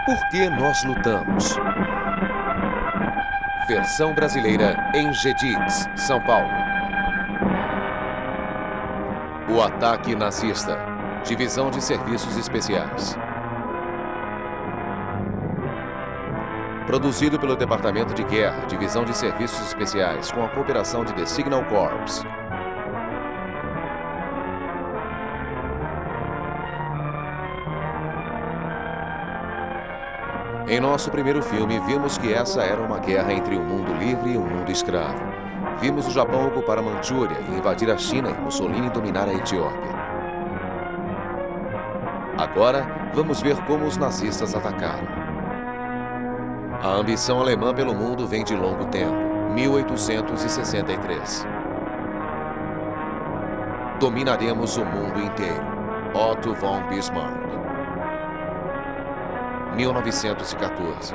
Por que nós lutamos? Versão brasileira em Gedix, São Paulo. O ataque nazista. Divisão de Serviços Especiais. Produzido pelo Departamento de Guerra, Divisão de Serviços Especiais, com a cooperação de The Signal Corps. Em nosso primeiro filme, vimos que essa era uma guerra entre um mundo livre e um mundo escravo. Vimos o Japão ocupar a Manchúria e invadir a China e Mussolini dominar a Etiópia. Agora, vamos ver como os nazistas atacaram. A ambição alemã pelo mundo vem de longo tempo, 1863. Dominaremos o mundo inteiro. Otto von Bismarck. 1914.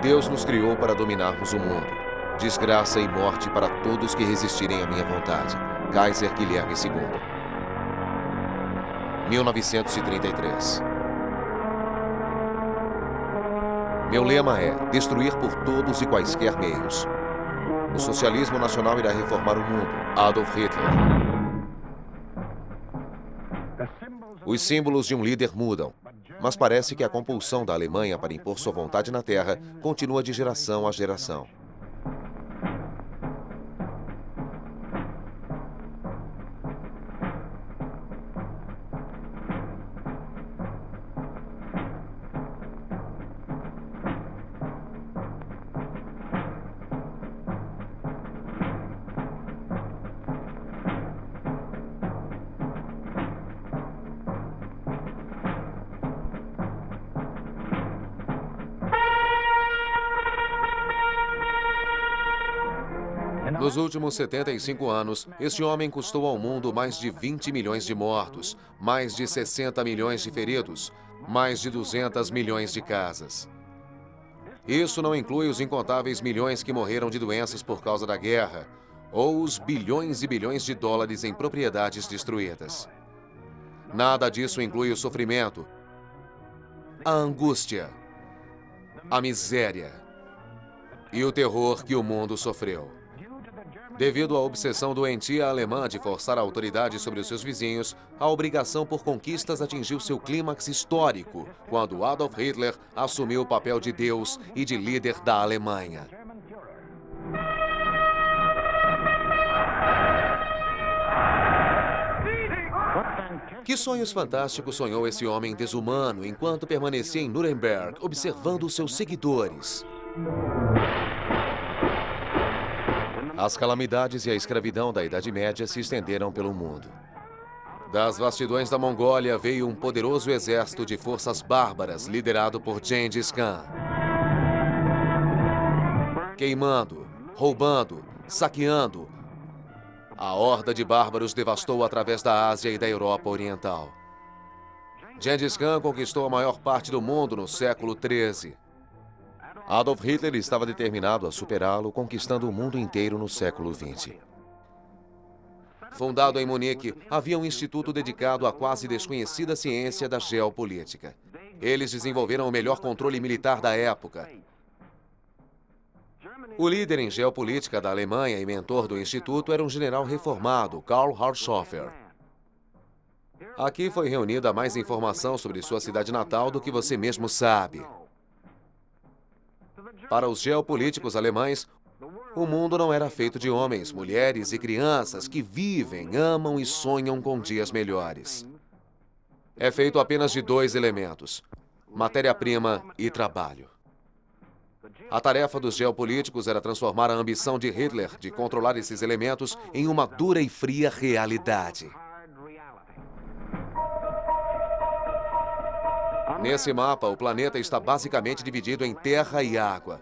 Deus nos criou para dominarmos o mundo. Desgraça e morte para todos que resistirem à minha vontade. Kaiser Guilherme II. 1933. Meu lema é destruir por todos e quaisquer meios. O socialismo nacional irá reformar o mundo. Adolf Hitler. Os símbolos de um líder mudam, mas parece que a compulsão da Alemanha para impor sua vontade na terra continua de geração a geração. Nos últimos 75 anos, este homem custou ao mundo mais de 20 milhões de mortos, mais de 60 milhões de feridos, mais de 200 milhões de casas. Isso não inclui os incontáveis milhões que morreram de doenças por causa da guerra, ou os bilhões e bilhões de dólares em propriedades destruídas. Nada disso inclui o sofrimento, a angústia, a miséria e o terror que o mundo sofreu. Devido à obsessão doentia alemã de forçar a autoridade sobre os seus vizinhos, a obrigação por conquistas atingiu seu clímax histórico, quando Adolf Hitler assumiu o papel de Deus e de líder da Alemanha. Que sonhos fantásticos sonhou esse homem desumano enquanto permanecia em Nuremberg, observando os seus seguidores? As calamidades e a escravidão da Idade Média se estenderam pelo mundo. Das vastidões da Mongólia veio um poderoso exército de forças bárbaras liderado por Gengis Khan. Queimando, roubando, saqueando, a horda de bárbaros devastou através da Ásia e da Europa Oriental. Gengis Khan conquistou a maior parte do mundo no século XIII. Adolf Hitler estava determinado a superá-lo, conquistando o mundo inteiro no século XX. Fundado em Munique, havia um instituto dedicado à quase desconhecida ciência da geopolítica. Eles desenvolveram o melhor controle militar da época. O líder em geopolítica da Alemanha e mentor do instituto era um general reformado, Karl Harshofer. Aqui foi reunida mais informação sobre sua cidade natal do que você mesmo sabe. Para os geopolíticos alemães, o mundo não era feito de homens, mulheres e crianças que vivem, amam e sonham com dias melhores. É feito apenas de dois elementos: matéria-prima e trabalho. A tarefa dos geopolíticos era transformar a ambição de Hitler de controlar esses elementos em uma dura e fria realidade. Nesse mapa, o planeta está basicamente dividido em terra e água.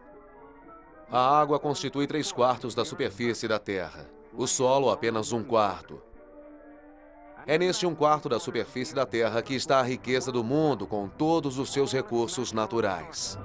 A água constitui 3/4 da superfície da Terra. O solo, apenas 1/4. É neste 1/4 da superfície da Terra que está a riqueza do mundo, com todos os seus recursos naturais.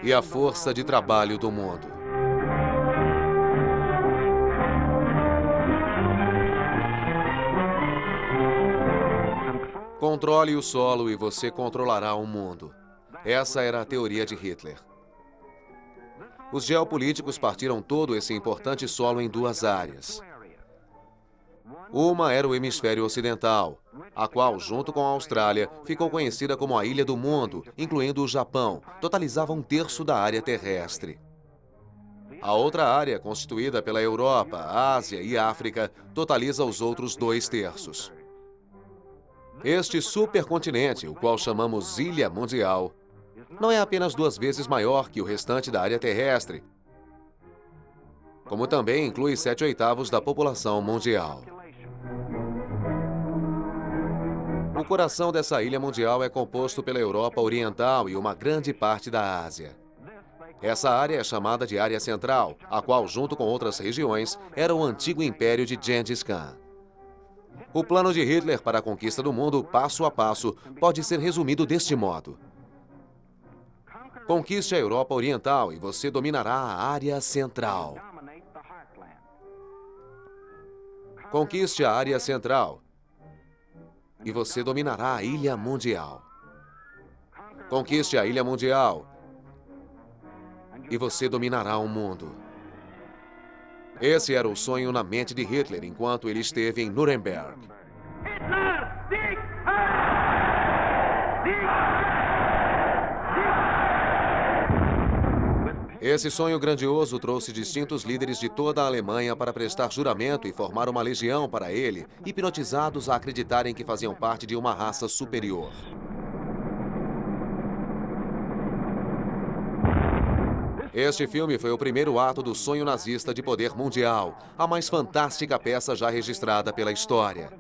e a força de trabalho do mundo. Controle o solo e você controlará o mundo. Essa era a teoria de Hitler. Os geopolíticos partiram todo esse importante solo em duas áreas. Uma era o hemisfério ocidental, a qual, junto com a Austrália, ficou conhecida como a Ilha do Mundo, incluindo o Japão, totalizava 1/3 da área terrestre. A outra área, constituída pela Europa, Ásia e África, totaliza os outros 2/3. Este supercontinente, o qual chamamos Ilha Mundial, não é apenas 2 vezes maior que o restante da área terrestre, como também inclui 7/8 da população mundial. O coração dessa ilha mundial é composto pela Europa Oriental e uma grande parte da Ásia. Essa área é chamada de Área Central, a qual, junto com outras regiões, era o antigo império de Gengis Khan. O plano de Hitler para a conquista do mundo, passo a passo, pode ser resumido deste modo. Conquiste a Europa Oriental e você dominará a Área Central. Conquiste a Área Central e você dominará a Ilha Mundial. Conquiste a Ilha Mundial e você dominará o mundo. Esse era o sonho na mente de Hitler enquanto ele esteve em Nuremberg. Esse sonho grandioso trouxe distintos líderes de toda a Alemanha para prestar juramento e formar uma legião para ele, hipnotizados a acreditarem que faziam parte de uma raça superior. Este filme foi o primeiro ato do sonho nazista de poder mundial, a mais fantástica peça já registrada pela história.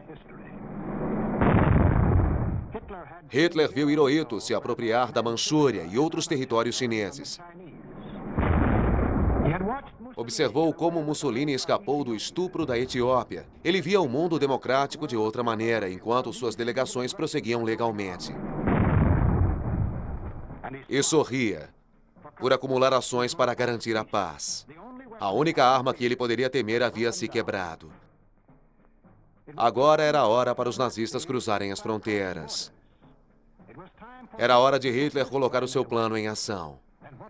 Hitler viu Hirohito se apropriar da Manchúria e outros territórios chineses. Observou como Mussolini escapou do estupro da Etiópia. Ele via o mundo democrático de outra maneira, enquanto suas delegações prosseguiam legalmente. E sorria por acumular ações para garantir a paz. A única arma que ele poderia temer havia se quebrado. Agora era a hora para os nazistas cruzarem as fronteiras. Era a hora de Hitler colocar o seu plano em ação.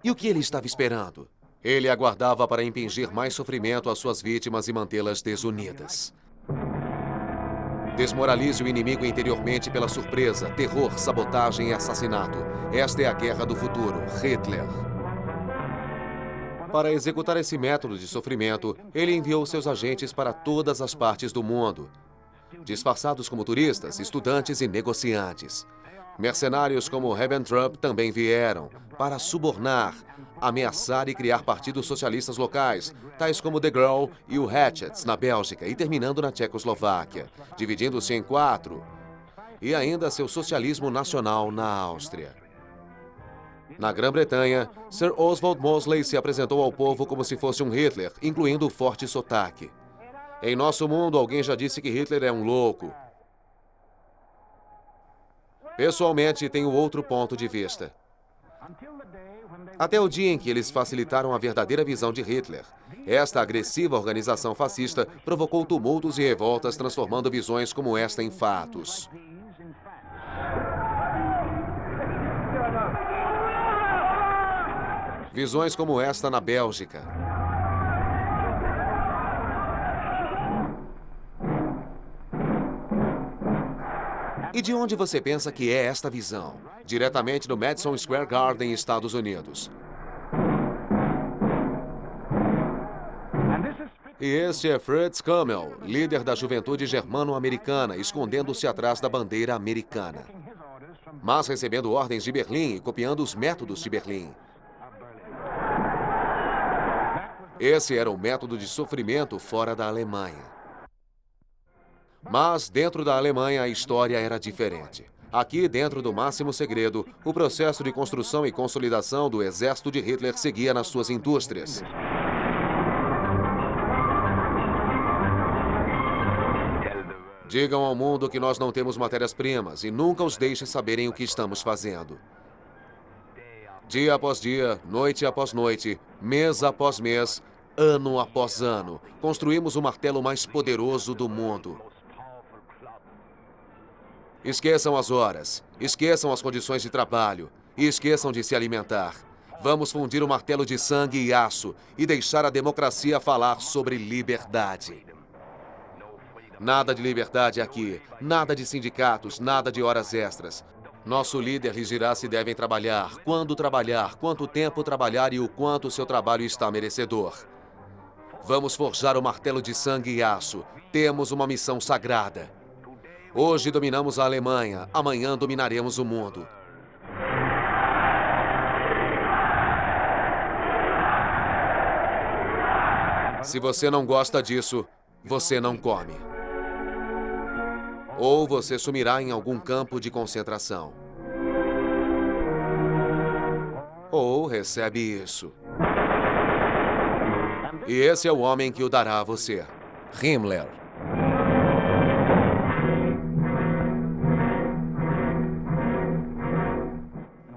E o que ele estava esperando? Ele aguardava para impingir mais sofrimento às suas vítimas e mantê-las desunidas. Desmoralize o inimigo interiormente pela surpresa, terror, sabotagem e assassinato. Esta é a guerra do futuro, Hitler. Para executar esse método de sofrimento, ele enviou seus agentes para todas as partes do mundo, disfarçados como turistas, estudantes e negociantes. Mercenários como Ribbentrop também vieram para subornar, ameaçar e criar partidos socialistas locais, tais como The Girl e o Hatchets, na Bélgica, e terminando na Tchecoslováquia, dividindo-se em 4, e ainda seu socialismo nacional na Áustria. Na Grã-Bretanha, Sir Oswald Mosley se apresentou ao povo como se fosse um Hitler, incluindo o forte sotaque. Em nosso mundo, alguém já disse que Hitler é um louco. Pessoalmente, tenho outro ponto de vista. Até o dia em que eles facilitaram a verdadeira visão de Hitler, esta agressiva organização fascista provocou tumultos e revoltas, transformando visões como esta em fatos. Visões como esta na Bélgica. E de onde você pensa que é esta visão? Diretamente do Madison Square Garden, Estados Unidos. E este é Fritz Kammel, líder da juventude germano-americana, escondendo-se atrás da bandeira americana, mas recebendo ordens de Berlim e copiando os métodos de Berlim. Esse era o método de sofrimento fora da Alemanha. Mas, dentro da Alemanha, a história era diferente. Aqui, dentro do máximo segredo, o processo de construção e consolidação do exército de Hitler seguia nas suas indústrias. Digam ao mundo que nós não temos matérias-primas e nunca os deixem saberem o que estamos fazendo. Dia após dia, noite após noite, mês após mês, ano após ano, construímos o martelo mais poderoso do mundo. Esqueçam as horas, esqueçam as condições de trabalho e esqueçam de se alimentar. Vamos fundir o martelo de sangue e aço e deixar a democracia falar sobre liberdade. Nada de liberdade aqui, nada de sindicatos, nada de horas extras. Nosso líder lhes dirá se devem trabalhar, quanto tempo trabalhar e o quanto seu trabalho está merecedor. Vamos forjar o martelo de sangue e aço. Temos uma missão sagrada. Hoje dominamos a Alemanha, amanhã dominaremos o mundo. Se você não gosta disso, você não come. Ou você sumirá em algum campo de concentração. Ou recebe isso. E esse é o homem que o dará a você. Himmler.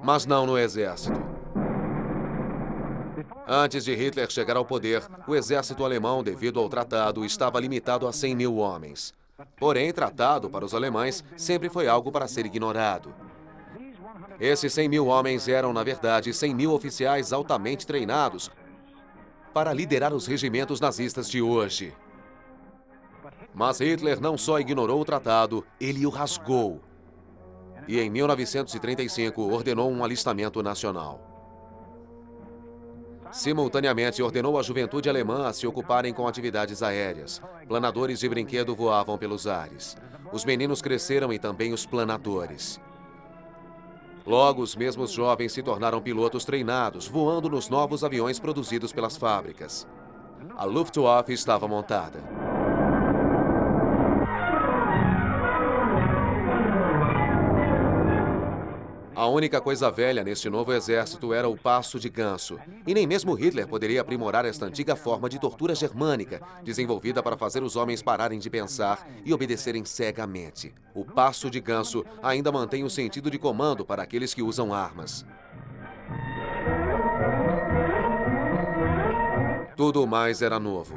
Mas não no exército. Antes de Hitler chegar ao poder, o exército alemão, devido ao tratado, estava limitado a 100 mil homens. Porém, tratado para os alemães sempre foi algo para ser ignorado. Esses 100 mil homens eram, na verdade, 100 mil oficiais altamente treinados para liderar os regimentos nazistas de hoje. Mas Hitler não só ignorou o tratado, ele o rasgou. E em 1935 ordenou um alistamento nacional. Simultaneamente, ordenou a juventude alemã a se ocuparem com atividades aéreas. Planadores de brinquedo voavam pelos ares. Os meninos cresceram e também os planadores. Logo, os mesmos jovens se tornaram pilotos treinados, voando nos novos aviões produzidos pelas fábricas. A Luftwaffe estava montada. A única coisa velha neste novo exército era o passo de ganso. E nem mesmo Hitler poderia aprimorar esta antiga forma de tortura germânica, desenvolvida para fazer os homens pararem de pensar e obedecerem cegamente. O passo de ganso ainda mantém o sentido de comando para aqueles que usam armas. Tudo mais era novo.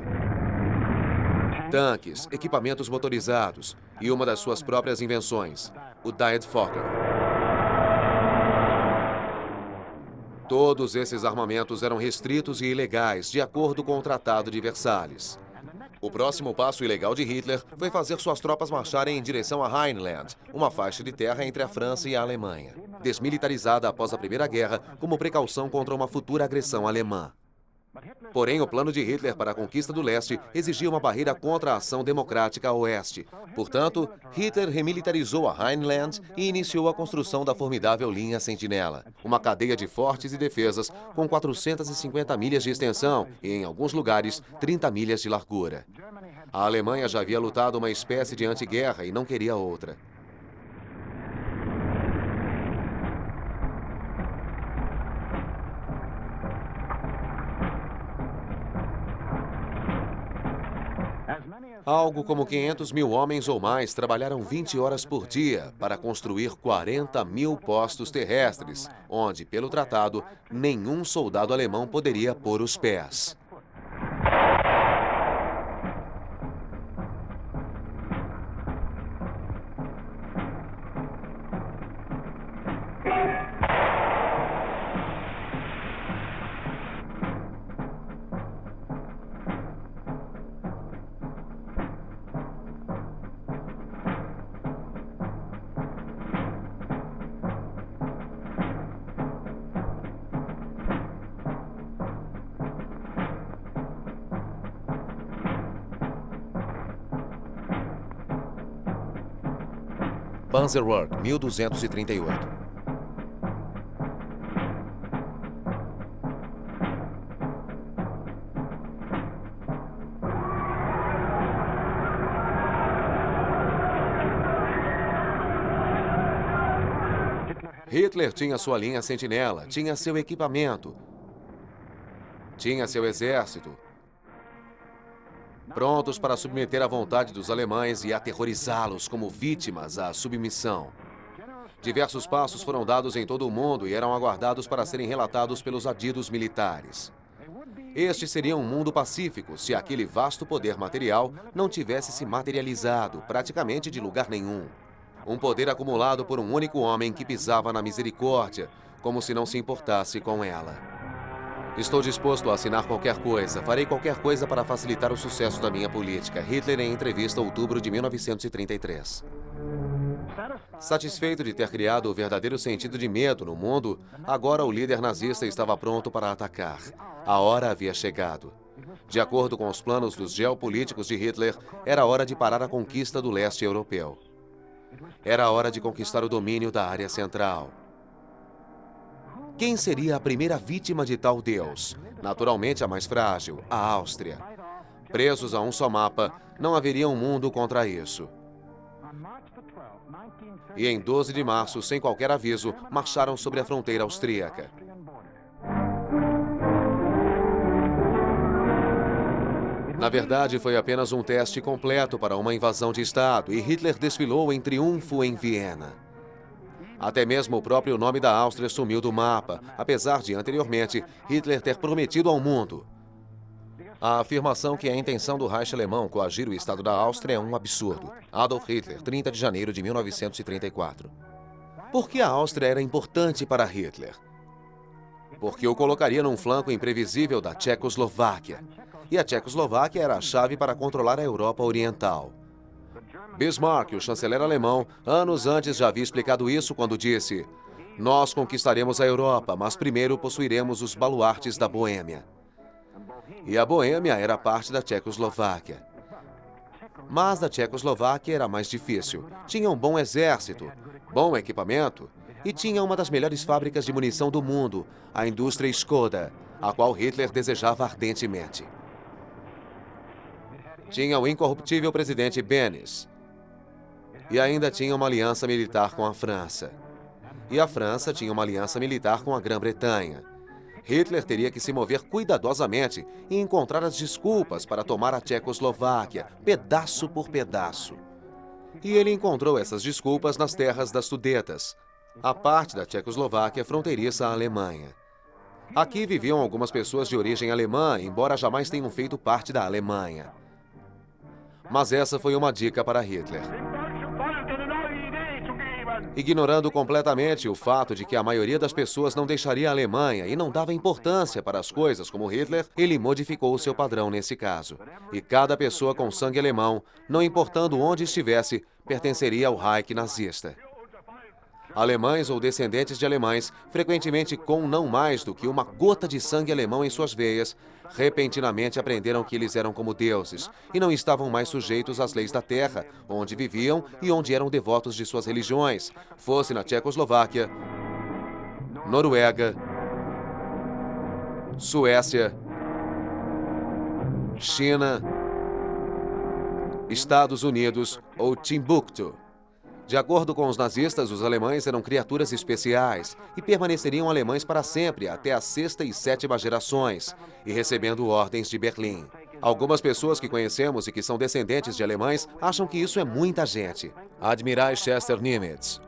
Tanques, equipamentos motorizados e uma das suas próprias invenções, o Die Fokker. Todos esses armamentos eram restritos e ilegais, de acordo com o Tratado de Versalhes. O próximo passo ilegal de Hitler foi fazer suas tropas marcharem em direção a Rhineland, uma faixa de terra entre a França e a Alemanha, desmilitarizada após a Primeira Guerra como precaução contra uma futura agressão alemã. Porém, o plano de Hitler para a conquista do leste exigia uma barreira contra a ação democrática a oeste. Portanto, Hitler remilitarizou a Rhineland e iniciou a construção da formidável linha Sentinela, uma cadeia de fortes e defesas com 450 milhas de extensão e, em alguns lugares, 30 milhas de largura. A Alemanha já havia lutado uma espécie de antiguerra e não queria outra. Algo como 500 mil homens ou mais trabalharam 20 horas por dia para construir 40 mil postos terrestres, onde, pelo tratado, nenhum soldado alemão poderia pôr os pés. Panzerwerke, 1238. Hitler tinha sua linha Sentinela, tinha seu equipamento, tinha seu exército, prontos para submeter à vontade dos alemães e aterrorizá-los como vítimas à submissão. Diversos passos foram dados em todo o mundo e eram aguardados para serem relatados pelos adidos militares. Este seria um mundo pacífico se aquele vasto poder material não tivesse se materializado praticamente de lugar nenhum. Um poder acumulado por um único homem que pisava na misericórdia, como se não se importasse com ela. Estou disposto a assinar qualquer coisa, farei qualquer coisa para facilitar o sucesso da minha política. Hitler em entrevista em outubro de 1933. Satisfeito de ter criado o verdadeiro sentido de medo no mundo, agora o líder nazista estava pronto para atacar. A hora havia chegado. De acordo com os planos dos geopolíticos de Hitler, era hora de parar a conquista do leste europeu. Era hora de conquistar o domínio da área central. Quem seria a primeira vítima de tal Deus? Naturalmente a mais frágil, a Áustria. Presos a um só mapa, não haveria um mundo contra isso. E em 12 de março, sem qualquer aviso, marcharam sobre a fronteira austríaca. Na verdade, foi apenas um teste completo para uma invasão de Estado e Hitler desfilou em triunfo em Viena. Até mesmo o próprio nome da Áustria sumiu do mapa, apesar de, anteriormente, Hitler ter prometido ao mundo. A afirmação que a intenção do Reich alemão coagir o Estado da Áustria é um absurdo. Adolf Hitler, 30 de janeiro de 1934. Por que a Áustria era importante para Hitler? Porque o colocaria num flanco imprevisível da Tchecoslováquia. E a Tchecoslováquia era a chave para controlar a Europa Oriental. Bismarck, o chanceler alemão, anos antes já havia explicado isso quando disse: "Nós conquistaremos a Europa, mas primeiro possuiremos os baluartes da Boêmia." E a Boêmia era parte da Tchecoslováquia. Mas a Tchecoslováquia era mais difícil. Tinha um bom exército, bom equipamento e tinha uma das melhores fábricas de munição do mundo, a indústria Skoda, a qual Hitler desejava ardentemente. Tinha o incorruptível presidente Beneš. E ainda tinha uma aliança militar com a França. E a França tinha uma aliança militar com a Grã-Bretanha. Hitler teria que se mover cuidadosamente e encontrar as desculpas para tomar a Tchecoslováquia, pedaço por pedaço. E ele encontrou essas desculpas nas terras das Sudetas, a parte da Tchecoslováquia fronteiriça à Alemanha. Aqui viviam algumas pessoas de origem alemã, embora jamais tenham feito parte da Alemanha. Mas essa foi uma dica para Hitler. Ignorando completamente o fato de que a maioria das pessoas não deixaria a Alemanha e não dava importância para as coisas como Hitler, ele modificou o seu padrão nesse caso. E cada pessoa com sangue alemão, não importando onde estivesse, pertenceria ao Reich nazista. Alemães ou descendentes de alemães, frequentemente com não mais do que uma gota de sangue alemão em suas veias, repentinamente aprenderam que eles eram como deuses e não estavam mais sujeitos às leis da terra, onde viviam e onde eram devotos de suas religiões, fosse na Tchecoslováquia, Noruega, Suécia, China, Estados Unidos ou Timbuktu. De acordo com os nazistas, os alemães eram criaturas especiais e permaneceriam alemães para sempre, até a 6ª e 7ª gerações, e recebendo ordens de Berlim. Algumas pessoas que conhecemos e que são descendentes de alemães acham que isso é muita gente. Admirais Chester Nimitz,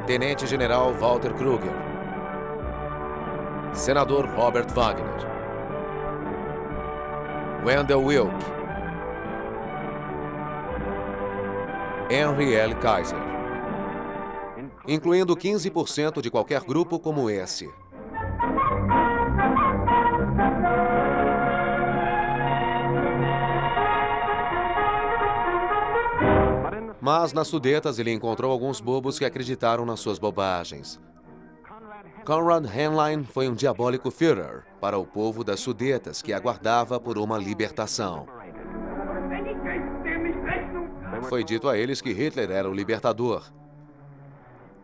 Tenente-General Walter Kruger, Senador Robert Wagner, Wendell Wilk, Henry L. Kaiser, incluindo 15% de qualquer grupo como esse. Mas nas Sudetas ele encontrou alguns bobos que acreditaram nas suas bobagens. Konrad Henlein foi um diabólico Führer para o povo das Sudetas que aguardava por uma libertação. Foi dito a eles que Hitler era o libertador.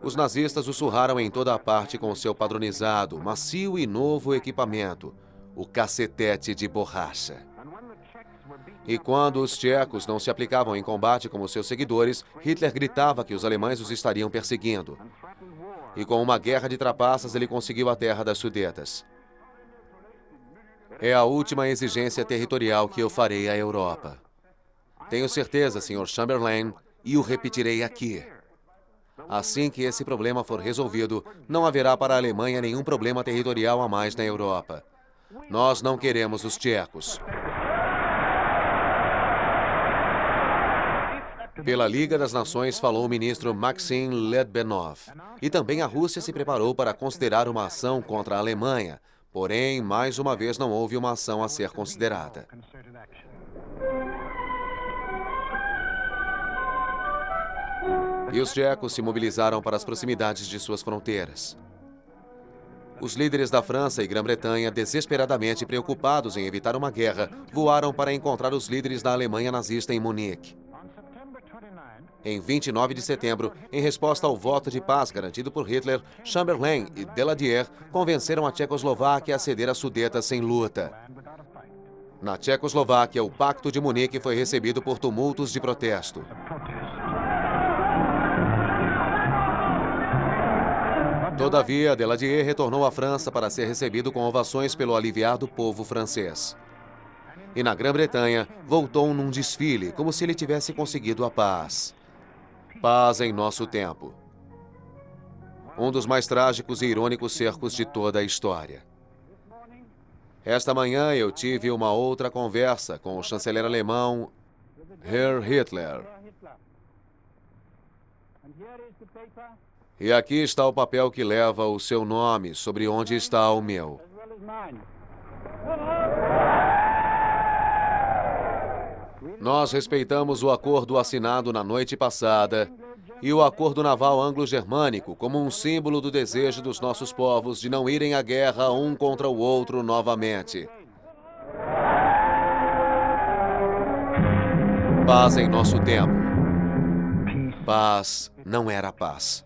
Os nazistas o surraram em toda a parte com seu padronizado, macio e novo equipamento, o cacetete de borracha. E quando os tchecos não se aplicavam em combate como seus seguidores, Hitler gritava que os alemães os estariam perseguindo. E com uma guerra de trapaças ele conseguiu a terra das Sudetas. É a última exigência territorial que eu farei à Europa. Tenho certeza, Sr. Chamberlain, e o repetirei aqui. Assim que esse problema for resolvido, não haverá para a Alemanha nenhum problema territorial a mais na Europa. Nós não queremos os tchecos. Pela Liga das Nações falou o ministro Maxim Ledbenov. E também a Rússia se preparou para considerar uma ação contra a Alemanha. Porém, mais uma vez não houve uma ação a ser considerada. E os tchecos se mobilizaram para as proximidades de suas fronteiras. Os líderes da França e Grã-Bretanha, desesperadamente preocupados em evitar uma guerra, voaram para encontrar os líderes da Alemanha nazista em Munique. Em 29 de setembro, em resposta ao voto de paz garantido por Hitler, Chamberlain e Daladier convenceram a Tchecoslováquia a ceder as Sudetas sem luta. Na Tchecoslováquia, o Pacto de Munique foi recebido por tumultos de protesto. Todavia, Daladier retornou à França para ser recebido com ovações pelo aliviado povo francês. E na Grã-Bretanha, voltou num desfile, como se ele tivesse conseguido a paz. Paz em nosso tempo. Um dos mais trágicos e irônicos cercos de toda a história. Esta manhã eu tive uma outra conversa com o chanceler alemão Herr Hitler. E aqui está o papel que leva o seu nome, sobre onde está o meu. Nós respeitamos o acordo assinado na noite passada e o acordo naval anglo-germânico como um símbolo do desejo dos nossos povos de não irem à guerra um contra o outro novamente. Paz em nosso tempo. Paz não era paz.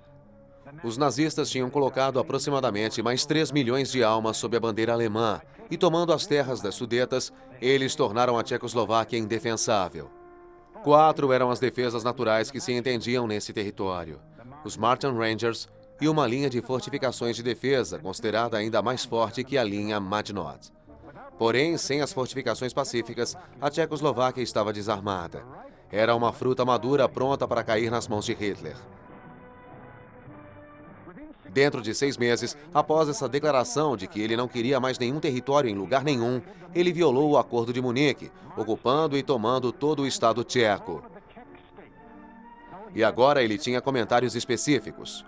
Os nazistas tinham colocado aproximadamente mais 3 milhões de almas sob a bandeira alemã e, tomando as terras das Sudetas, eles tornaram a Tchecoslováquia indefensável. 4 eram as defesas naturais que se entendiam nesse território: os Martin Rangers e uma linha de fortificações de defesa considerada ainda mais forte que a linha Maginot. Porém, sem as fortificações pacíficas, a Tchecoslováquia estava desarmada. Era uma fruta madura pronta para cair nas mãos de Hitler. Dentro de 6 meses, após essa declaração de que ele não queria mais nenhum território em lugar nenhum, ele violou o Acordo de Munique, ocupando e tomando todo o Estado tcheco. E agora ele tinha comentários específicos.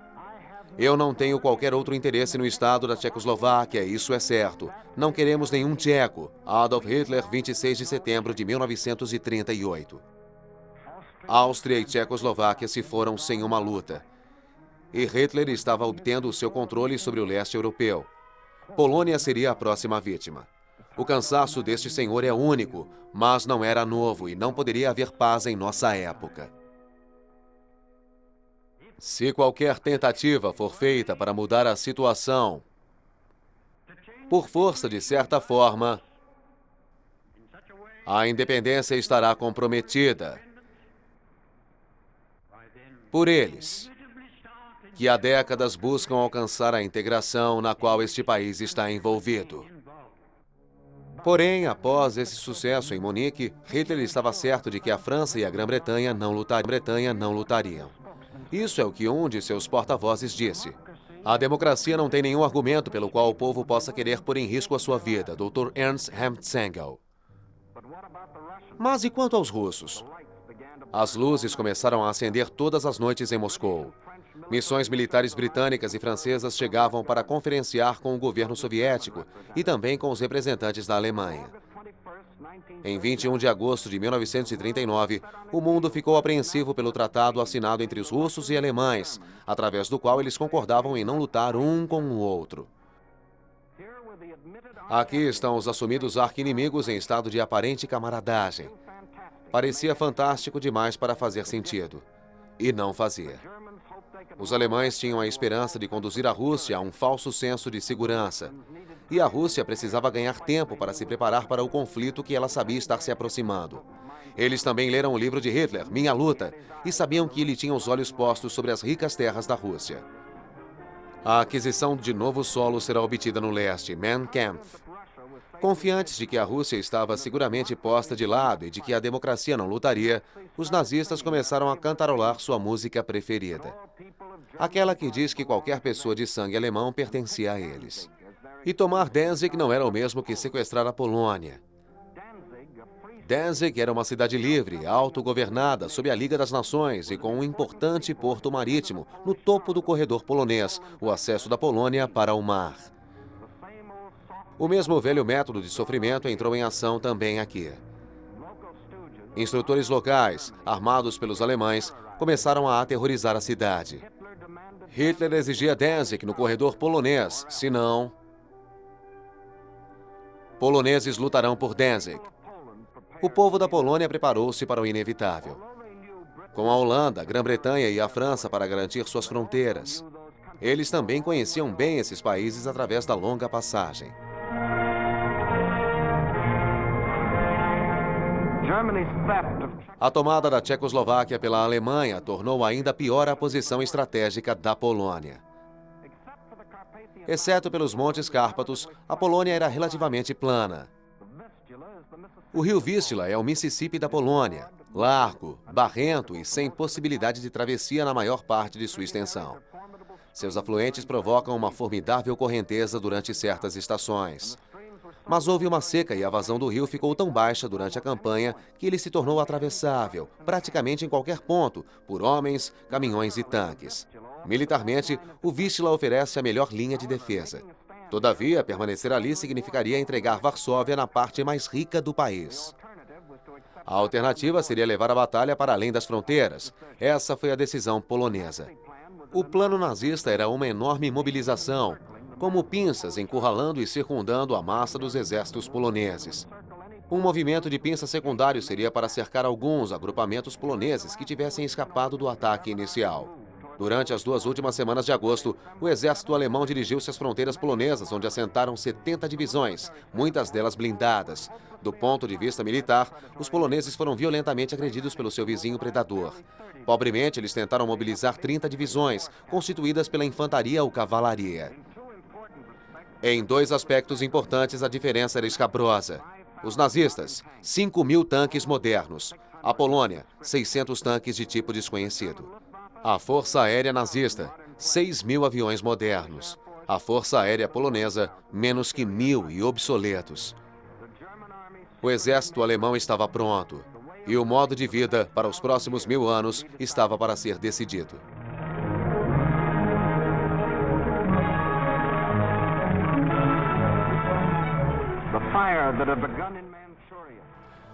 Eu não tenho qualquer outro interesse no Estado da Tchecoslováquia, isso é certo. Não queremos nenhum tcheco. Adolf Hitler, 26 de setembro de 1938. Áustria e Tchecoslováquia se foram sem uma luta. E Hitler estava obtendo o seu controle sobre o leste europeu. Polônia seria a próxima vítima. O cansaço deste senhor é único, mas não era novo e não poderia haver paz em nossa época. Se qualquer tentativa for feita para mudar a situação, por força de certa forma, a independência estará comprometida por eles, que há décadas buscam alcançar a integração na qual este país está envolvido. Porém, após esse sucesso em Munique, Hitler estava certo de que a França e a Grã-Bretanha não lutariam. Isso é o que um de seus porta-vozes disse. A democracia não tem nenhum argumento pelo qual o povo possa querer pôr em risco a sua vida, Dr. Ernst Hemtzengel. Mas e quanto aos russos? As luzes começaram a acender todas as noites em Moscou. Missões militares britânicas e francesas chegavam para conferenciar com o governo soviético e também com os representantes da Alemanha. Em 21 de agosto de 1939, o mundo ficou apreensivo pelo tratado assinado entre os russos e alemães, através do qual eles concordavam em não lutar um com o outro. Aqui estão os assumidos arqui-inimigos em estado de aparente camaradagem. Parecia fantástico demais para fazer sentido. E não fazia. Os alemães tinham a esperança de conduzir a Rússia a um falso senso de segurança. E a Rússia precisava ganhar tempo para se preparar para o conflito que ela sabia estar se aproximando. Eles também leram o livro de Hitler, Minha Luta, e sabiam que ele tinha os olhos postos sobre as ricas terras da Rússia. A aquisição de novo solo será obtida no leste, Mein Kampf. Confiantes de que a Rússia estava seguramente posta de lado e de que a democracia não lutaria, os nazistas começaram a cantarolar sua música preferida. aquela que diz que qualquer pessoa de sangue alemão pertencia a eles. E tomar Danzig não era o mesmo que sequestrar a Polônia. Danzig era uma cidade livre, autogovernada, sob a Liga das Nações e com um importante porto marítimo no topo do corredor polonês, o acesso da Polônia para o mar. O mesmo velho método de sofrimento entrou em ação também aqui. Instrutores locais, armados pelos alemães, começaram a aterrorizar a cidade. Hitler exigia Danzig no corredor polonês, senão... Poloneses lutarão por Danzig. O povo da Polônia preparou-se para o inevitável. Com a Holanda, a Grã-Bretanha e a França para garantir suas fronteiras. Eles também conheciam bem esses países através da longa passagem. A tomada da Tchecoslováquia pela Alemanha tornou ainda pior a posição estratégica da Polônia. Exceto pelos Montes Cárpatos, a Polônia era relativamente plana. O rio Vístula é o Mississippi da Polônia, largo, barrento e sem possibilidade de travessia na maior parte de sua extensão. Seus afluentes provocam uma formidável correnteza durante certas estações. Mas houve uma seca e a vazão do rio ficou tão baixa durante a campanha que ele se tornou atravessável, praticamente em qualquer ponto, por homens, caminhões e tanques. Militarmente, o Vístula oferece a melhor linha de defesa. Todavia, permanecer ali significaria entregar Varsóvia na parte mais rica do país. A alternativa seria levar a batalha para além das fronteiras. Essa foi a decisão polonesa. O plano nazista era uma enorme mobilização, como pinças encurralando e circundando a massa dos exércitos poloneses. Um movimento de pinça secundário seria para cercar alguns agrupamentos poloneses que tivessem escapado do ataque inicial. Durante as 2 últimas semanas de agosto, o exército alemão dirigiu-se às fronteiras polonesas, onde assentaram 70 divisões, muitas delas blindadas. Do ponto de vista militar, os poloneses foram violentamente agredidos pelo seu vizinho predador. Pobremente, eles tentaram mobilizar 30 divisões, constituídas pela infantaria ou cavalaria. Em 2 aspectos importantes, a diferença era escabrosa. Os nazistas, 5.000 tanques modernos. A Polônia, 600 tanques de tipo desconhecido. A Força Aérea Nazista, 6.000 aviões modernos. A Força Aérea Polonesa, menos que 1.000 e obsoletos. O exército alemão estava pronto. E o modo de vida para os próximos 1000 anos estava para ser decidido.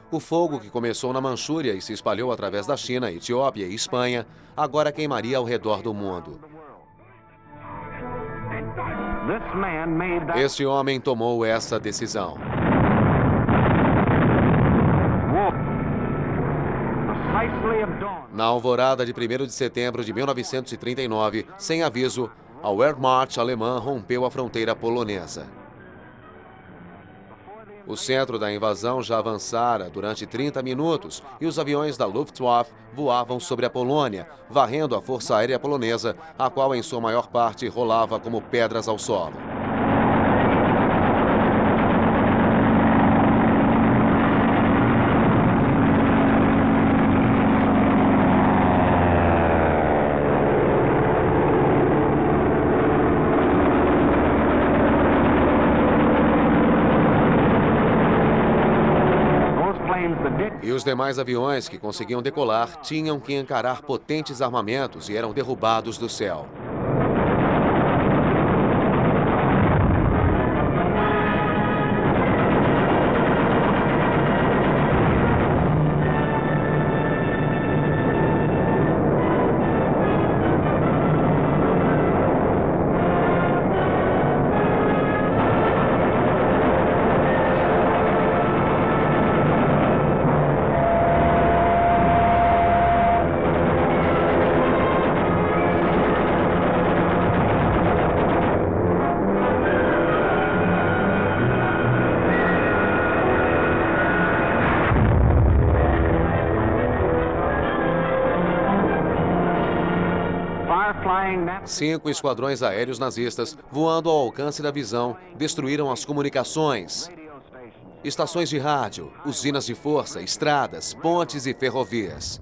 O fogo que começou na Manchúria e se espalhou através da China, Etiópia e Espanha, agora queimaria ao redor do mundo. Este homem tomou essa decisão. Na alvorada de 1º de setembro de 1939, sem aviso, a Wehrmacht alemã rompeu a fronteira polonesa. O centro da invasão já avançara durante 30 minutos e os aviões da Luftwaffe voavam sobre a Polônia, varrendo a Força Aérea Polonesa, a qual em sua maior parte rolava como pedras ao solo. E os demais aviões que conseguiam decolar tinham que encarar potentes armamentos e eram derrubados do céu. Cinco esquadrões aéreos nazistas, voando ao alcance da visão, destruíram as comunicações, estações de rádio, usinas de força, estradas, pontes e ferrovias.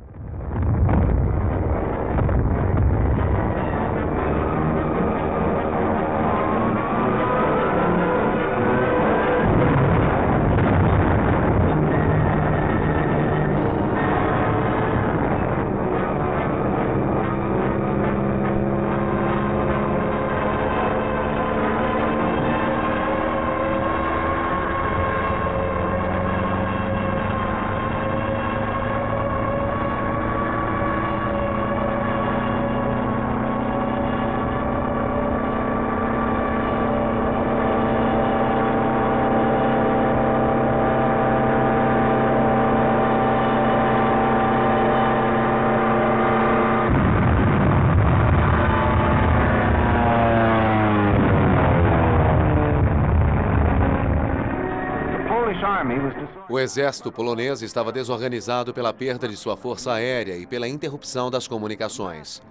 O exército polonês estava desorganizado pela perda de sua força aérea e pela interrupção das comunicações.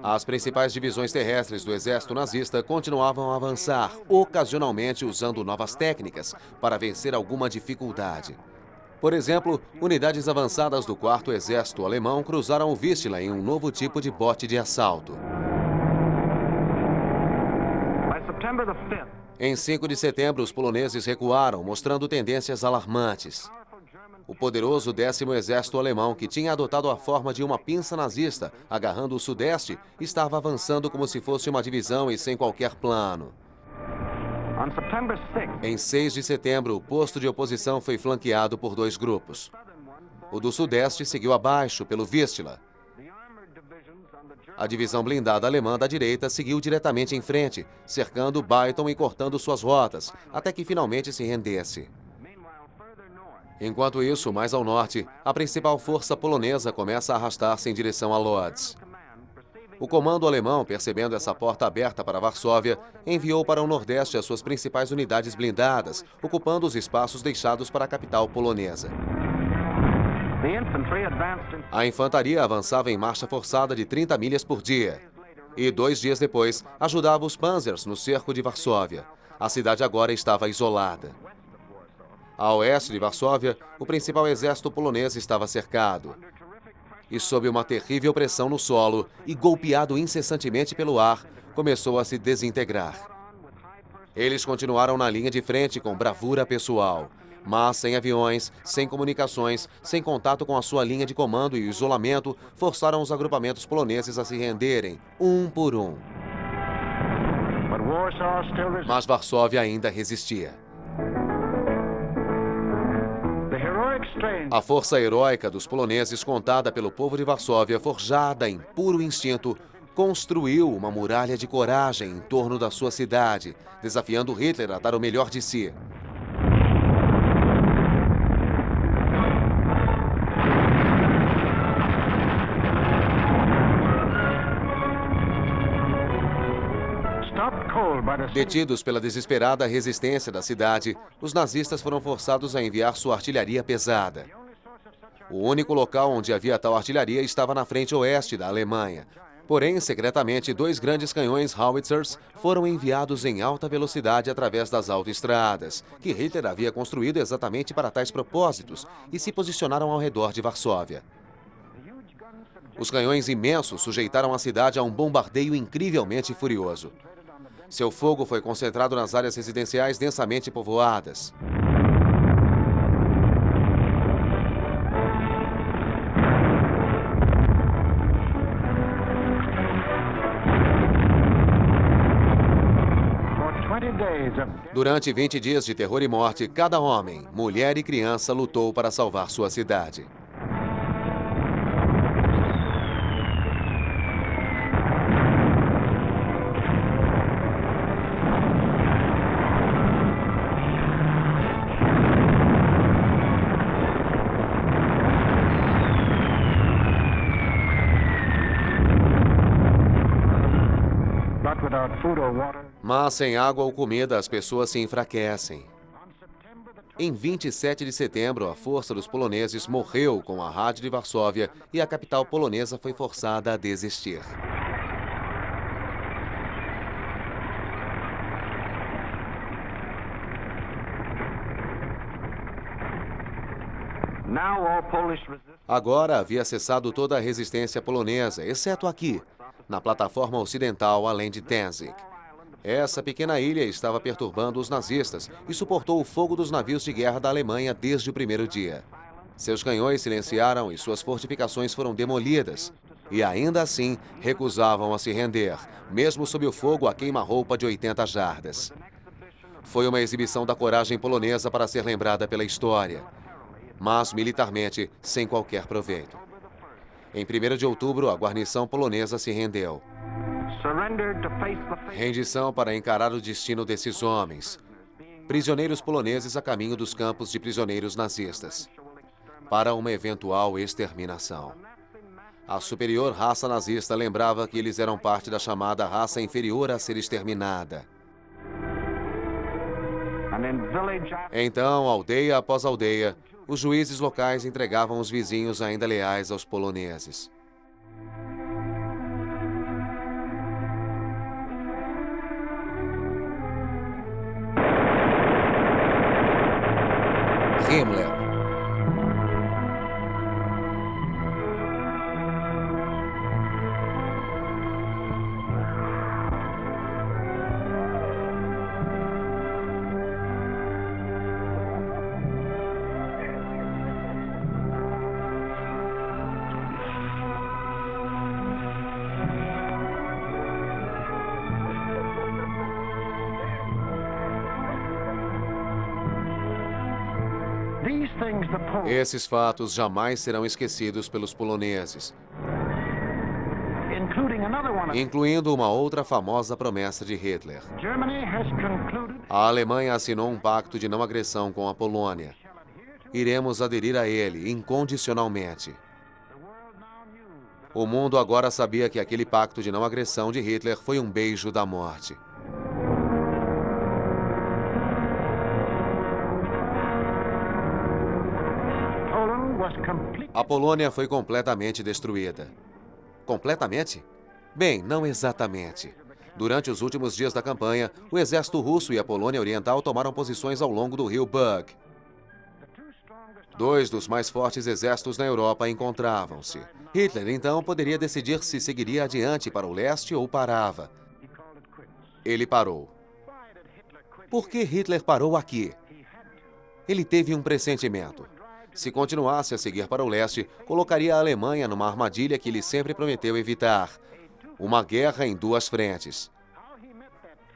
As principais divisões terrestres do exército nazista continuavam a avançar, ocasionalmente usando novas técnicas para vencer alguma dificuldade. Por exemplo, unidades avançadas do 4º Exército Alemão cruzaram o Vístula em um novo tipo de bote de assalto. Em 5 de setembro, os poloneses recuaram, mostrando tendências alarmantes. O poderoso 10º Exército Alemão, que tinha adotado a forma de uma pinça nazista, agarrando o Sudeste, estava avançando como se fosse uma divisão e sem qualquer plano. Em 6 de setembro, o posto de oposição foi flanqueado por 2 grupos. O do Sudeste seguiu abaixo, pelo Vístula. A divisão blindada alemã da direita seguiu diretamente em frente, cercando Bytom e cortando suas rotas, até que finalmente se rendesse. Enquanto isso, mais ao norte, a principal força polonesa começa a arrastar-se em direção a Lodz. O comando alemão, percebendo essa porta aberta para Varsóvia, enviou para o nordeste as suas principais unidades blindadas, ocupando os espaços deixados para a capital polonesa. A infantaria avançava em marcha forçada de 30 milhas por dia. E 2 dias depois, ajudava os Panzers no cerco de Varsóvia. A cidade agora estava isolada. A oeste de Varsóvia, o principal exército polonês estava cercado. E sob uma terrível pressão no solo e golpeado incessantemente pelo ar, começou a se desintegrar. Eles continuaram na linha de frente com bravura pessoal, mas sem aviões, sem comunicações, sem contato com a sua linha de comando e isolamento, forçaram os agrupamentos poloneses a se renderem, um por um. Mas Varsóvia ainda resistia. A força heróica dos poloneses, contada pelo povo de Varsóvia, forjada em puro instinto, construiu uma muralha de coragem em torno da sua cidade, desafiando Hitler a dar o melhor de si. Detidos pela desesperada resistência da cidade, os nazistas foram forçados a enviar sua artilharia pesada. O único local onde havia tal artilharia estava na frente oeste da Alemanha. Porém, secretamente, 2 grandes canhões Howitzers foram enviados em alta velocidade através das autoestradas, que Hitler havia construído exatamente para tais propósitos, e se posicionaram ao redor de Varsóvia. Os canhões imensos sujeitaram a cidade a um bombardeio incrivelmente furioso. Seu fogo foi concentrado nas áreas residenciais densamente povoadas. Durante 20 dias de terror e morte, cada homem, mulher e criança lutou para salvar sua cidade. Mas sem água ou comida, as pessoas se enfraquecem. Em 27 de setembro, a força dos poloneses morreu com a rádio de Varsóvia e a capital polonesa foi forçada a desistir. Agora havia cessado toda a resistência polonesa, exceto aqui, na plataforma ocidental além de Danzig. Essa pequena ilha estava perturbando os nazistas e suportou o fogo dos navios de guerra da Alemanha desde o primeiro dia. Seus canhões silenciaram e suas fortificações foram demolidas. E ainda assim, recusavam a se render, mesmo sob o fogo a queima-roupa de 80 jardas. Foi uma exibição da coragem polonesa para ser lembrada pela história, mas militarmente sem qualquer proveito. Em 1º de outubro, a guarnição polonesa se rendeu. Rendição para encarar o destino desses homens, prisioneiros poloneses a caminho dos campos de prisioneiros nazistas, para uma eventual exterminação. A superior raça nazista lembrava que eles eram parte da chamada raça inferior a ser exterminada. Então, aldeia após aldeia, os juízes locais entregavam os vizinhos ainda leais aos poloneses. Himmler. Esses fatos jamais serão esquecidos pelos poloneses, incluindo uma outra famosa promessa de Hitler. A Alemanha assinou um pacto de não agressão com a Polônia. Iremos aderir a ele incondicionalmente. O mundo agora sabia que aquele pacto de não agressão de Hitler foi um beijo da morte. A Polônia foi completamente destruída. Completamente? Bem, não exatamente. Durante os últimos dias da campanha, o exército russo e a Polônia Oriental tomaram posições ao longo do rio Bug. Dois dos mais fortes exércitos na Europa encontravam-se. Hitler, então, poderia decidir se seguiria adiante para o leste ou parava. Ele parou. Por que Hitler parou aqui? Ele teve um pressentimento. Se continuasse a seguir para o leste, colocaria a Alemanha numa armadilha que ele sempre prometeu evitar: uma guerra em duas frentes.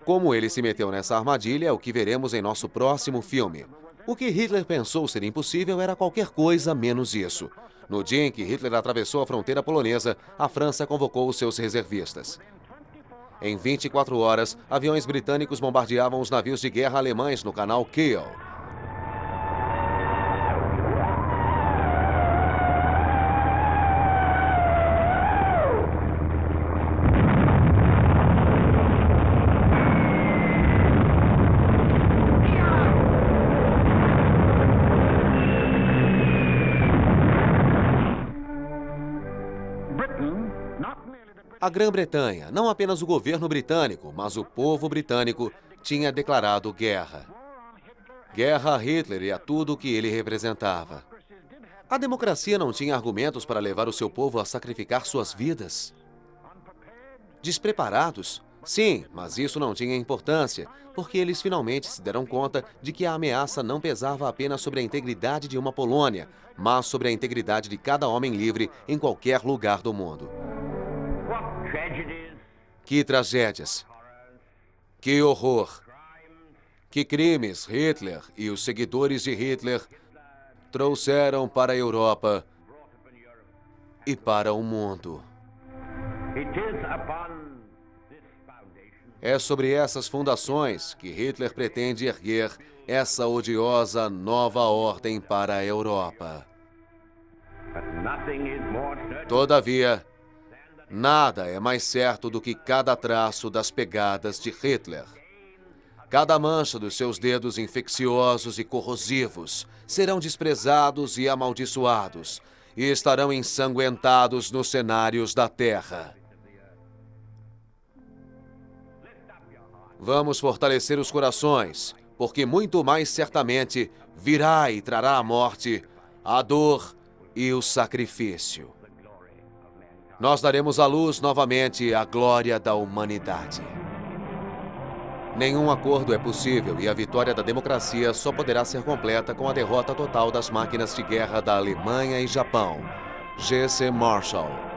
Como ele se meteu nessa armadilha é o que veremos em nosso próximo filme. O que Hitler pensou ser impossível era qualquer coisa menos isso. No dia em que Hitler atravessou a fronteira polonesa, a França convocou os seus reservistas. Em 24 horas, aviões britânicos bombardeavam os navios de guerra alemães no canal Kiel. A Grã-Bretanha, não apenas o governo britânico, mas o povo britânico, tinha declarado guerra. Guerra a Hitler e a tudo o que ele representava. A democracia não tinha argumentos para levar o seu povo a sacrificar suas vidas. Despreparados? Sim, mas isso não tinha importância, porque eles finalmente se deram conta de que a ameaça não pesava apenas sobre a integridade de uma Polônia, mas sobre a integridade de cada homem livre em qualquer lugar do mundo. Que tragédias! Que horror! Que crimes Hitler e os seguidores de Hitler trouxeram para a Europa e para o mundo. É sobre essas fundações que Hitler pretende erguer essa odiosa nova ordem para a Europa. Todavia, nada é mais certo do que cada traço das pegadas de Hitler. Cada mancha dos seus dedos infecciosos e corrosivos serão desprezados e amaldiçoados e estarão ensanguentados nos cenários da Terra. Vamos fortalecer os corações, porque muito mais certamente virá e trará a morte, a dor e o sacrifício. Nós daremos à luz novamente a glória da humanidade. Nenhum acordo é possível e a vitória da democracia só poderá ser completa com a derrota total das máquinas de guerra da Alemanha e Japão. G.C. Marshall.